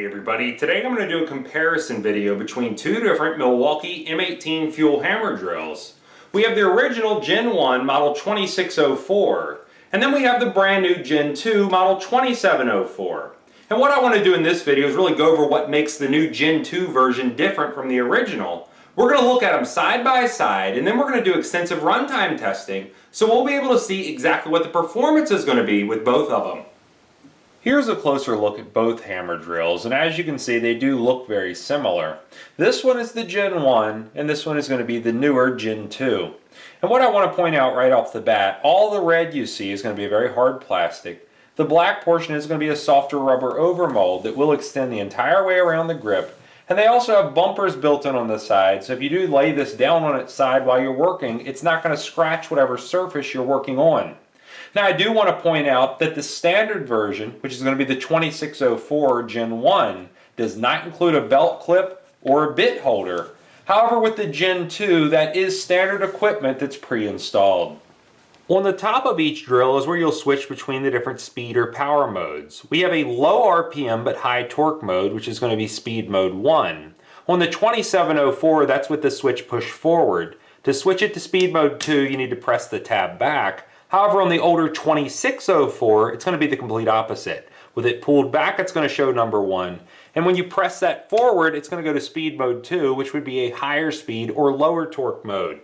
Hey everybody, today I'm going to do a comparison video between two different Milwaukee M18 fuel hammer drills. We have the original Gen 1 model 2604, and then we have the brand new Gen 2 model 2704. And what I want to do in this video is really go over what makes the new Gen 2 version different from the original. We're going to look at them side by side, and then we're going to do extensive runtime testing, so we'll be able to see exactly what the performance is going to be with both of them. Here's a closer look at both hammer drills, and as you can see, they do look very similar. This one is the Gen 1, and this one is going to be the newer Gen 2. And what I want to point out right off the bat, all the red you see is going to be a very hard plastic. The black portion is going to be a softer rubber overmold that will extend the entire way around the grip. And they also have bumpers built in on the side, so if you do lay this down on its side while you're working, it's not going to scratch whatever surface you're working on. Now I do want to point out that the standard version, which is going to be the 2604 Gen 1, does not include a belt clip or a bit holder. However, with the Gen 2, that is standard equipment that's pre-installed. On the top of each drill is where you'll switch between the different speed or power modes. We have a low RPM but high torque mode, which is going to be speed mode 1. On the 2704, that's with the switch push forward. To switch it to speed mode 2, you need to press the tab back. However, on the older 2604, it's going to be the complete opposite. With it pulled back, it's going to show number 1. And when you press that forward, it's going to go to speed mode 2, which would be a higher speed or lower torque mode.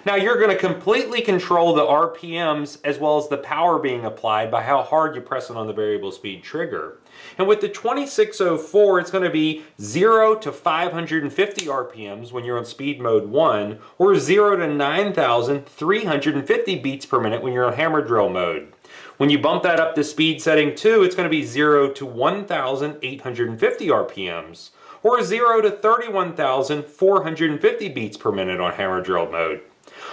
Now you're going to completely control the RPMs as well as the power being applied by how hard you press it on the variable speed trigger. And with the 2604, it's going to be 0 to 550 RPMs when you're on speed mode 1, or 0 to 9,350 beats per minute when you're on hammer drill mode. When you bump that up to speed setting 2, it's going to be 0 to 1,850 RPMs, or 0 to 31,450 beats per minute on hammer drill mode.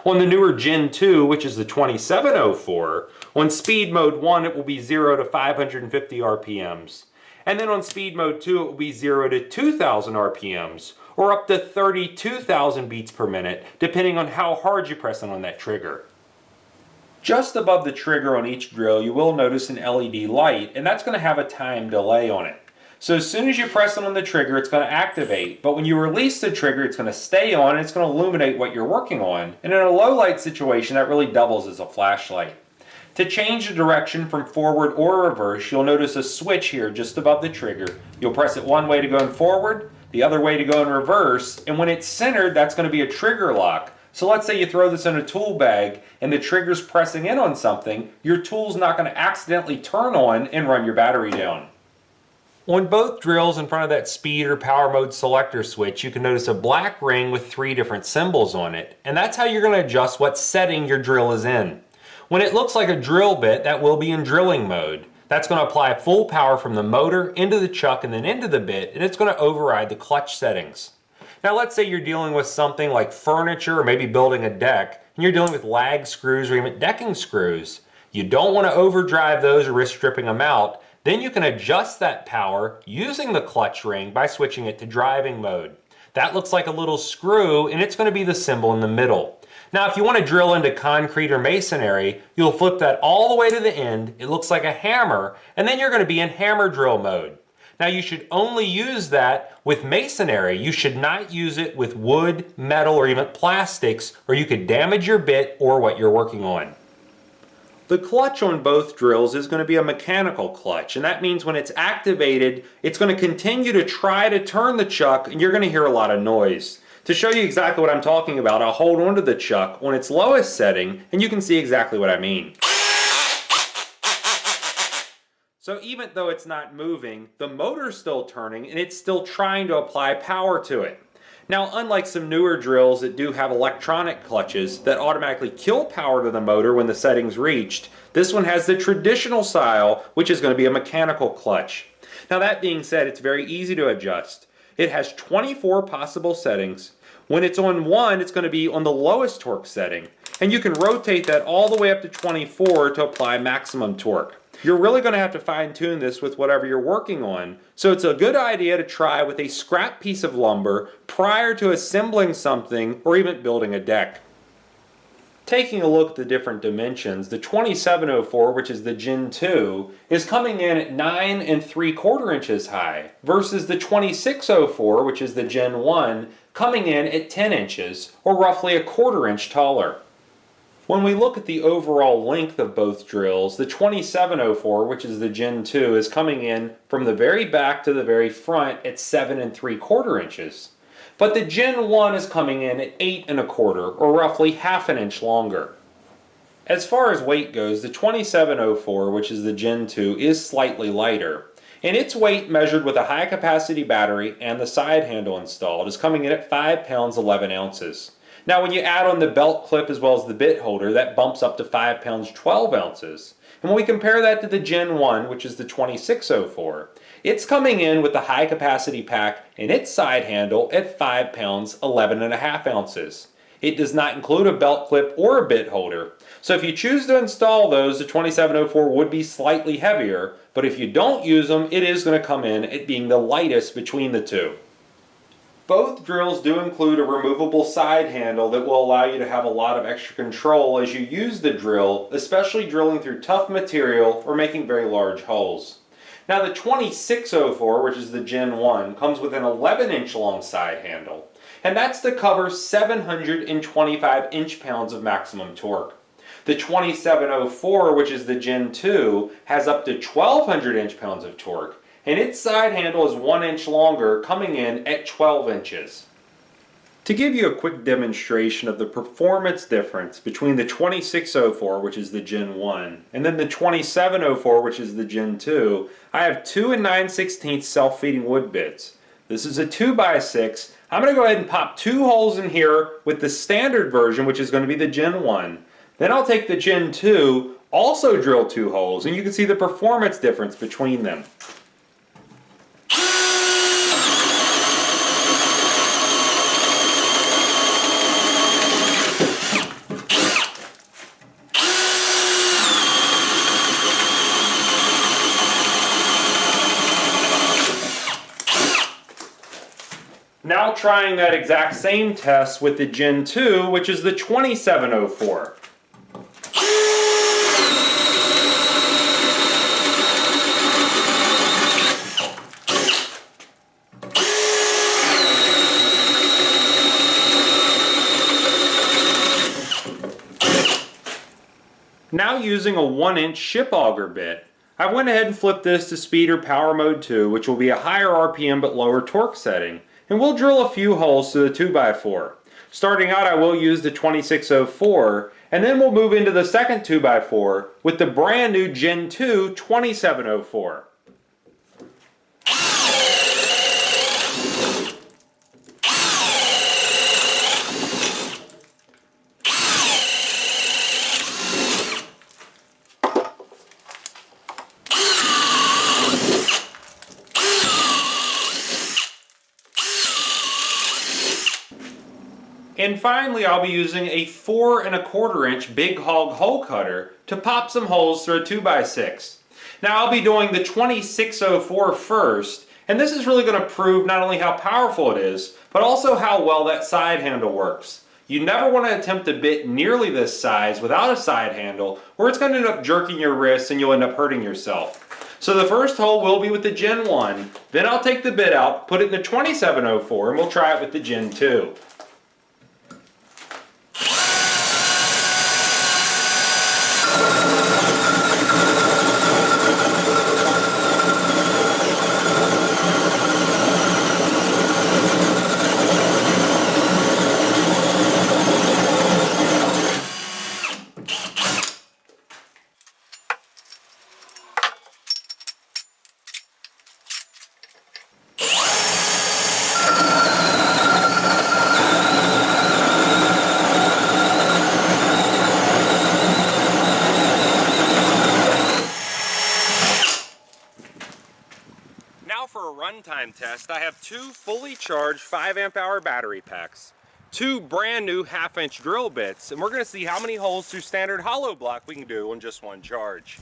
On the newer Gen 2, which is the 2704, on speed mode 1 it will be 0 to 550 RPMs. And then on speed mode 2 it will be 0 to 2,000 RPMs, or up to 32,000 beats per minute, depending on how hard you press it on that trigger. Just above the trigger on each drill you will notice an LED light, and that's going to have a time delay on it. So as soon as you press it on the trigger, it's going to activate, but when you release the trigger, it's going to stay on and it's going to illuminate what you're working on. And in a low light situation, that really doubles as a flashlight. To change the direction from forward or reverse, you'll notice a switch here just above the trigger. You'll press it one way to go in forward, the other way to go in reverse, and when it's centered, that's going to be a trigger lock. So let's say you throw this in a tool bag and the trigger's pressing in on something, your tool's not going to accidentally turn on and run your battery down. On both drills in front of that speed or power mode selector switch, you can notice a black ring with 3 different symbols on it, and that's how you're going to adjust what setting your drill is in. When it looks like a drill bit, that will be in drilling mode. That's going to apply full power from the motor into the chuck and then into the bit, and it's going to override the clutch settings. Now let's say you're dealing with something like furniture or maybe building a deck, and you're dealing with lag screws or even decking screws. You don't want to overdrive those or risk stripping them out. Then you can adjust that power using the clutch ring by switching it to driving mode. That looks like a little screw, and it's going to be the symbol in the middle. Now if you want to drill into concrete or masonry, you'll flip that all the way to the end. It looks like a hammer, and then you're going to be in hammer drill mode. Now you should only use that with masonry. You should not use it with wood, metal, or even plastics, or you could damage your bit or what you're working on. The clutch on both drills is going to be a mechanical clutch, and that means when it's activated, it's going to continue to try to turn the chuck, and you're going to hear a lot of noise. To show you exactly what I'm talking about, I'll hold onto the chuck on its lowest setting, and you can see exactly what I mean. So even though it's not moving, the motor's still turning, and it's still trying to apply power to it. Now, unlike some newer drills that do have electronic clutches that automatically kill power to the motor when the setting's reached, this one has the traditional style, which is going to be a mechanical clutch. Now that being said, it's very easy to adjust. It has 24 possible settings. When it's on 1, it's going to be on the lowest torque setting, and you can rotate that all the way up to 24 to apply maximum torque. You're really going to have to fine-tune this with whatever you're working on, so it's a good idea to try with a scrap piece of lumber prior to assembling something or even building a deck. Taking a look at the different dimensions, the 2704, which is the Gen 2, is coming in at 9 3/4 inches high, versus the 2604, which is the Gen 1, coming in at 10 inches, or roughly a 1/4 inch taller. When we look at the overall length of both drills, the 2704, which is the Gen 2, is coming in from the very back to the very front at 7 3/4 inches. But the Gen 1 is coming in at 8 1/4, or roughly half an inch longer. As far as weight goes, the 2704, which is the Gen 2, is slightly lighter. And its weight, measured with a high capacity battery and the side handle installed, is coming in at 5 pounds 11 ounces. Now when you add on the belt clip as well as the bit holder, that bumps up to 5 pounds 12 ounces. And when we compare that to the Gen 1, which is the 2604, it's coming in with the high capacity pack and its side handle at 5 pounds 11.5 ounces. It does not include a belt clip or a bit holder. So if you choose to install those, the 2704 would be slightly heavier, but if you don't use them, it is going to come in at being the lightest between the two. Both drills do include a removable side handle that will allow you to have a lot of extra control as you use the drill, especially drilling through tough material or making very large holes. Now the 2604, which is the Gen 1, comes with an 11-inch long side handle, and that's to cover 725 inch-pounds of maximum torque. The 2704, which is the Gen 2, has up to 1,200 inch-pounds of torque, and its side handle is 1 inch longer, coming in at 12 inches. To give you a quick demonstration of the performance difference between the 2604, which is the Gen 1, and then the 2704, which is the Gen 2, I have 2 9/16 self-feeding wood bits. This is a 2x6. I'm going to go ahead and pop 2 holes in here with the standard version, which is going to be the Gen 1. Then I'll take the Gen 2, also drill 2 holes, and you can see the performance difference between them. Now trying that exact same test with the Gen 2, which is the 2704. Now using a 1-inch ship auger bit, I went ahead and flipped this to speed or power mode 2, which will be a higher RPM but lower torque setting, and we'll drill a few holes to the 2x4. Starting out, I will use the 2604, and then we'll move into the second 2x4 with the brand new Gen 2 2704. And finally, I'll be using a 4 1/4 inch big hog hole cutter to pop some holes through a 2x6. Now I'll be doing the 2604 first, and this is really going to prove not only how powerful it is, but also how well that side handle works. You never want to attempt a bit nearly this size without a side handle, or it's going to end up jerking your wrists and you'll end up hurting yourself. So the first hole will be with the Gen 1, then I'll take the bit out, put it in the 2704, and we'll try it with the Gen 2. Now for a runtime test, I have 2 fully charged 5 amp hour battery packs, 2 brand new 1/2 inch drill bits, and we're going to see how many holes through standard hollow block we can do on just one charge.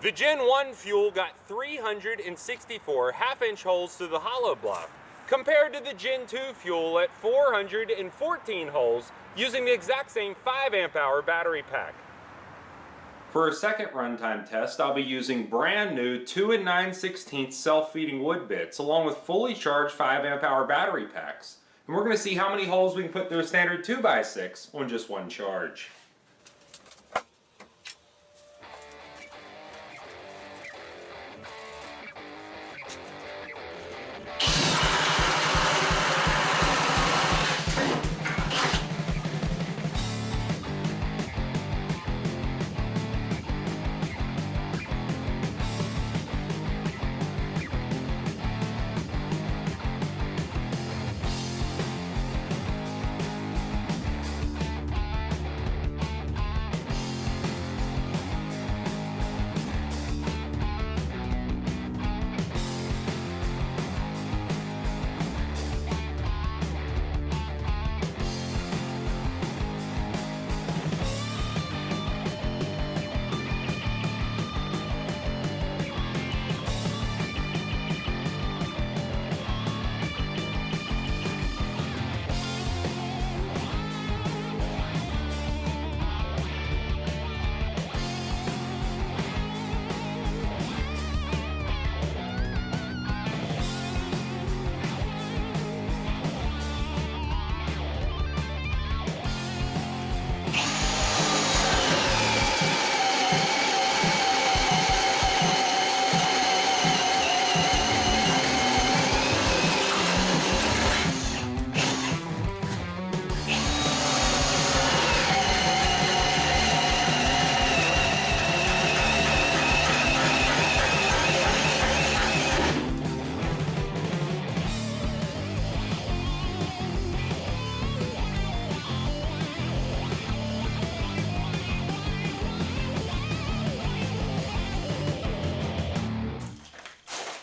The Gen 1 fuel got 364 half-inch holes through the hollow block, compared to the Gen 2 fuel at 414 holes using the exact same 5 amp hour battery pack. For a second runtime test, I'll be using brand new 2 9/16 self-feeding wood bits along with fully charged 5 amp hour battery packs. And we're going to see how many holes we can put through a standard 2x6 on just one charge.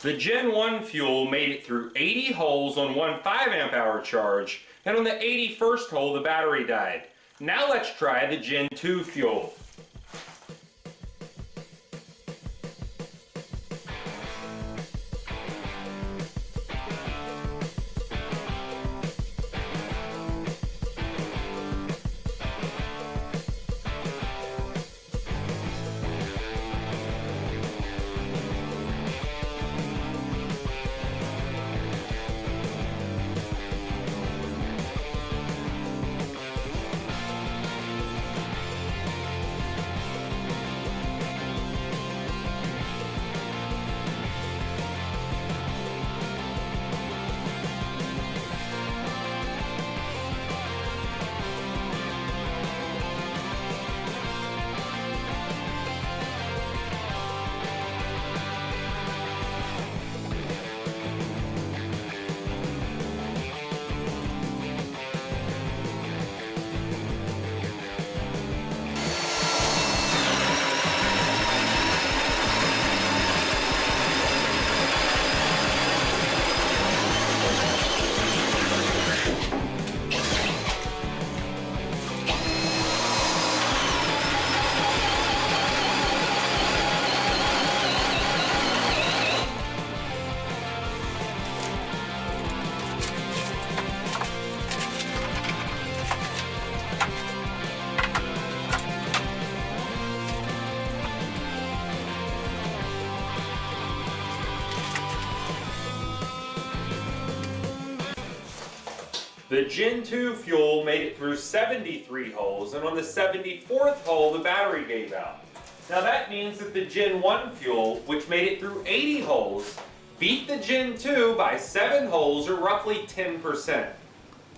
The Gen 1 fuel made it through 80 holes on one 5 amp hour charge, and on the 81st hole the battery died. Now let's try the Gen 2 fuel. The Gen 2 fuel made it through 73 holes, and on the 74th hole the battery gave out. Now that means that the Gen 1 fuel, which made it through 80 holes, beat the Gen 2 by 7 holes, or roughly 10%.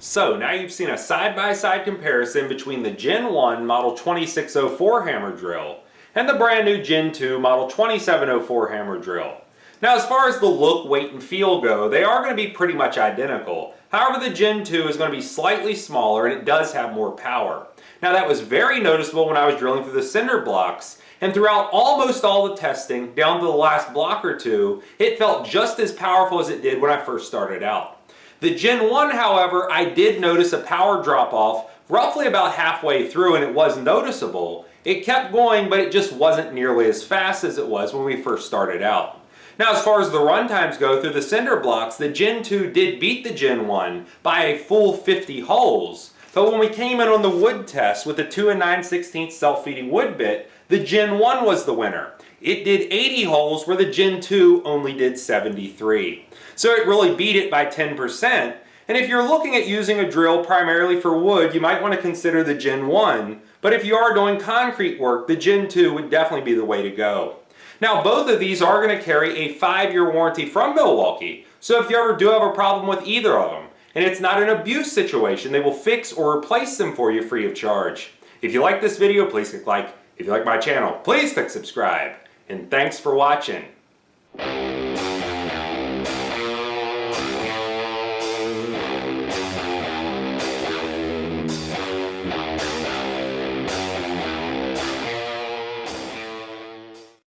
So now you've seen a side-by-side comparison between the Gen 1 Model 2604 hammer drill and the brand new Gen 2 Model 2704 hammer drill. Now as far as the look, weight, and feel go, they are going to be pretty much identical. However, the Gen 2 is going to be slightly smaller and it does have more power. Now that was very noticeable when I was drilling through the cinder blocks, and throughout almost all the testing, down to the last block or two, it felt just as powerful as it did when I first started out. The Gen 1, however, I did notice a power drop off roughly about halfway through, and it was noticeable. It kept going, but it just wasn't nearly as fast as it was when we first started out. Now, as far as the runtimes go through the cinder blocks, the Gen 2 did beat the Gen 1 by a full 50 holes. But when we came in on the wood test with the 2 9/16 self-feeding wood bit, the Gen 1 was the winner. It did 80 holes where the Gen 2 only did 73. So it really beat it by 10%. And if you're looking at using a drill primarily for wood, you might want to consider the Gen 1. But if you are doing concrete work, the Gen 2 would definitely be the way to go. Now, both of these are going to carry a 5-year warranty from Milwaukee. So if you ever do have a problem with either of them, and it's not an abuse situation, they will fix or replace them for you free of charge. If you like this video, please click like. If you like my channel, please click subscribe. And thanks for watching.